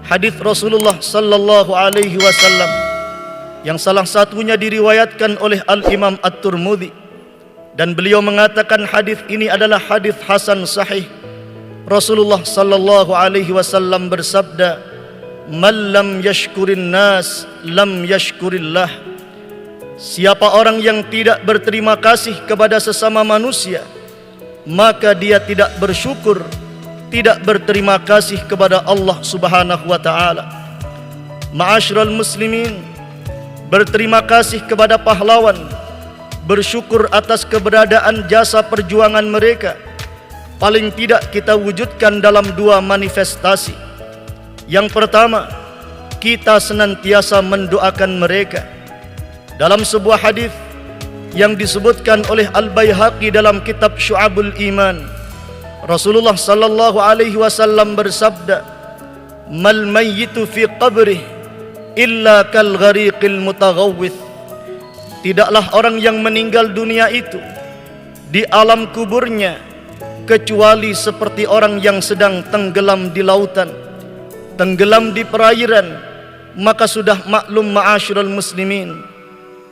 hadis Rasulullah sallallahu alaihi wasallam yang salah satunya diriwayatkan oleh Al-Imam At-Tirmidzi, dan beliau mengatakan hadis ini adalah hadis hasan sahih. Rasulullah sallallahu alaihi wasallam bersabda, "Man lam yashkurin nas lam yashkurillah." Siapa orang yang tidak berterima kasih kepada sesama manusia, maka dia tidak bersyukur, tidak berterima kasih kepada Allah Subhanahu wa taala. Ma'asyiral muslimin, berterima kasih kepada pahlawan, bersyukur atas keberadaan jasa perjuangan mereka, paling tidak kita wujudkan dalam dua manifestasi. Yang pertama, kita senantiasa mendoakan mereka. Dalam sebuah hadis yang disebutkan oleh Al-Baihaqi dalam kitab Syu'abul Iman, Rasulullah sallallahu alaihi wasallam bersabda, "Mal mayyitu fi qabrih illa kal ghariqil mutaghawwith." Tidaklah orang yang meninggal dunia itu di alam kuburnya kecuali seperti orang yang sedang tenggelam di lautan, tenggelam di perairan. Maka sudah maklum ma'asyiral muslimin,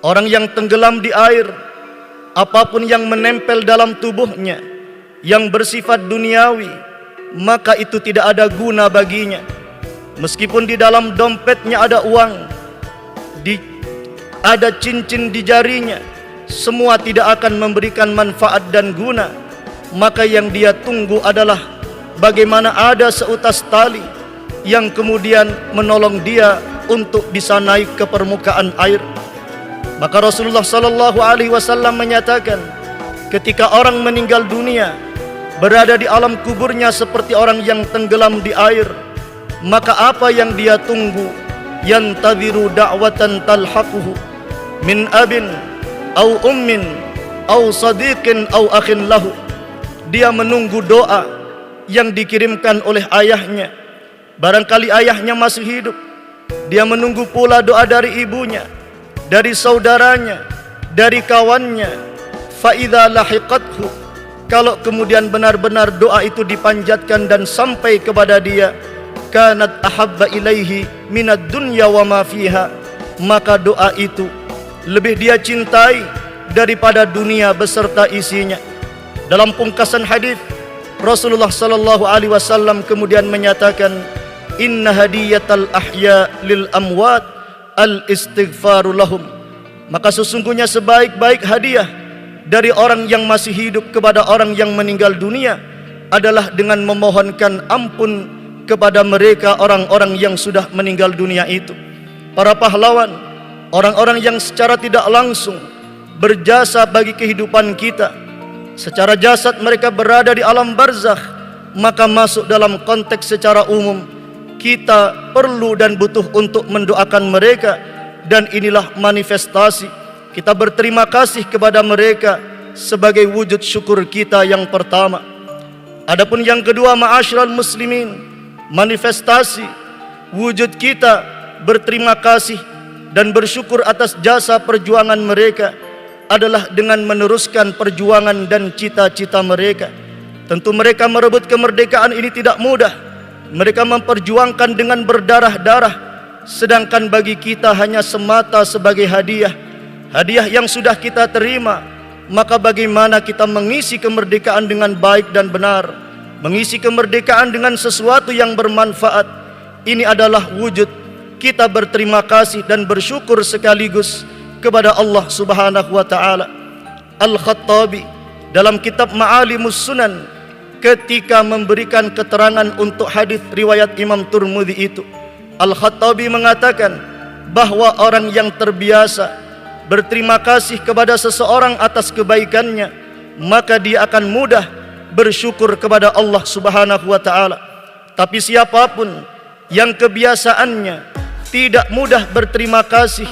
orang yang tenggelam di air, apapun yang menempel dalam tubuhnya yang bersifat duniawi, maka itu tidak ada guna baginya. Meskipun di dalam dompetnya ada uang, ada cincin di jarinya, semua tidak akan memberikan manfaat dan guna. Maka yang dia tunggu adalah bagaimana ada seutas tali yang kemudian menolong dia untuk bisa naik ke permukaan air. Maka Rasulullah sallallahu alaihi wasallam menyatakan, ketika orang meninggal dunia berada di alam kuburnya seperti orang yang tenggelam di air, maka apa yang dia tunggu? Yantadhiru da'watan talhaquhu min abin au ummin au sadiqin au akhin lahu. Dia menunggu doa yang dikirimkan oleh ayahnya, barangkali ayahnya masih hidup. Dia menunggu pula doa dari ibunya, dari saudaranya, dari kawannya. Fa idza lahiqathu, kalau kemudian benar-benar doa itu dipanjatkan dan sampai kepada dia, kanat ahabba ilaihi minad dunya wa ma fiha, maka doa itu lebih dia cintai daripada dunia beserta isinya. Dalam pungkasan hadis, Rasulullah sallallahu alaihi wasallam kemudian menyatakan, inna hadiyatal ahya lil amwat al istighfaru lahum. Maka sesungguhnya sebaik-baik hadiah dari orang yang masih hidup kepada orang yang meninggal dunia adalah dengan memohonkan ampun kepada mereka orang-orang yang sudah meninggal dunia itu. Para pahlawan, orang-orang yang secara tidak langsung berjasa bagi kehidupan kita. Secara jasad mereka berada di alam barzakh, maka masuk dalam konteks secara umum kita perlu dan butuh untuk mendoakan mereka. Dan inilah manifestasi kita berterima kasih kepada mereka sebagai wujud syukur kita yang pertama. Adapun yang kedua, ma'asyiral muslimin, manifestasi wujud kita berterima kasih dan bersyukur atas jasa perjuangan mereka adalah dengan meneruskan perjuangan dan cita-cita mereka. Tentu mereka merebut kemerdekaan ini tidak mudah. Mereka memperjuangkan dengan berdarah-darah, sedangkan bagi kita hanya semata sebagai hadiah. Hadiah yang sudah kita terima. Maka bagaimana kita mengisi kemerdekaan dengan baik dan benar, mengisi kemerdekaan dengan sesuatu yang bermanfaat. Ini adalah wujud kita berterima kasih dan bersyukur sekaligus kepada Allah Subhanahu wa taala. Al-Khattabi dalam kitab Ma'alimus Sunan ketika memberikan keterangan untuk hadis riwayat Imam Tirmidzi itu, Al-Khattabi mengatakan bahwa orang yang terbiasa berterima kasih kepada seseorang atas kebaikannya, maka dia akan mudah bersyukur kepada Allah Subhanahu wa taala. Tapi siapapun yang kebiasaannya tidak mudah berterima kasih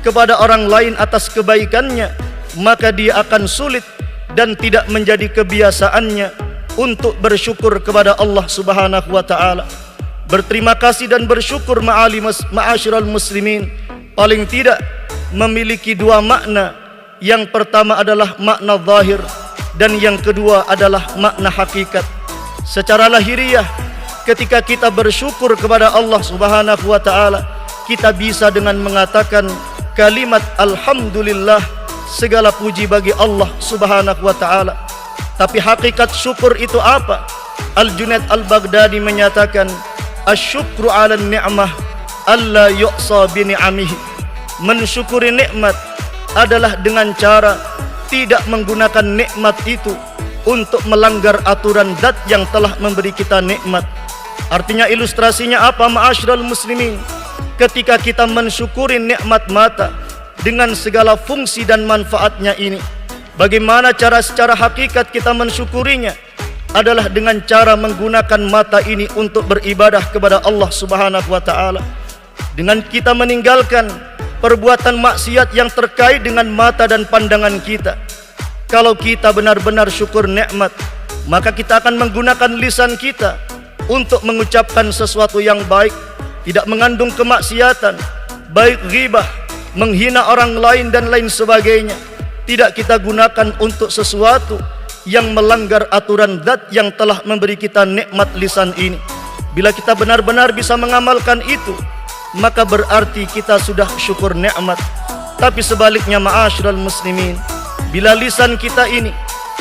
kepada orang lain atas kebaikannya, maka dia akan sulit dan tidak menjadi kebiasaannya untuk bersyukur kepada Allah Subhanahu wa taala. Berterima kasih dan bersyukur ma'asyiral muslimin paling tidak memiliki dua makna. Yang pertama adalah makna zahir dan yang kedua adalah makna hakikat. Secara lahiriah ketika kita bersyukur kepada Allah Subhanahu wa taala, kita bisa dengan mengatakan kalimat alhamdulillah, segala puji bagi Allah Subhanahu wa taala. Tapi hakikat syukur itu apa? Al-Junaid Al-Baghdadi menyatakan asyukru 'ala ni'mah alla yu'sa bi ni'amihi. Mensyukuri nikmat adalah dengan cara tidak menggunakan nikmat itu untuk melanggar aturan zat yang telah memberi kita nikmat. Artinya ilustrasinya apa, ma'asyiral muslimin? Ketika kita mensyukuri nikmat mata dengan segala fungsi dan manfaatnya ini, bagaimana cara secara hakikat kita mensyukurinya? Adalah dengan cara menggunakan mata ini untuk beribadah kepada Allah Subhanahu wa taala. Dengan kita meninggalkan perbuatan maksiat yang terkait dengan mata dan pandangan kita. Kalau kita benar-benar syukur nikmat, maka kita akan menggunakan lisan kita untuk mengucapkan sesuatu yang baik, tidak mengandung kemaksiatan, baik ghibah, menghina orang lain dan lain sebagainya. Tidak kita gunakan untuk sesuatu yang melanggar aturan zat yang telah memberi kita nikmat lisan ini. Bila kita benar-benar bisa mengamalkan itu, maka berarti kita sudah syukur nikmat. Tapi sebaliknya ma'asyiral muslimin, bila lisan kita ini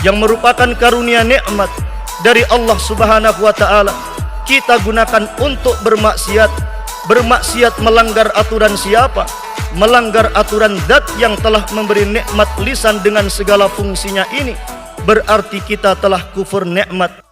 yang merupakan karunia nikmat dari Allah Subhanahu wa taala, kita gunakan untuk bermaksiat. Bermaksiat melanggar aturan siapa? Melanggar aturan zat yang telah memberi nikmat lisan dengan segala fungsinya ini. Berarti kita telah kufur nikmat.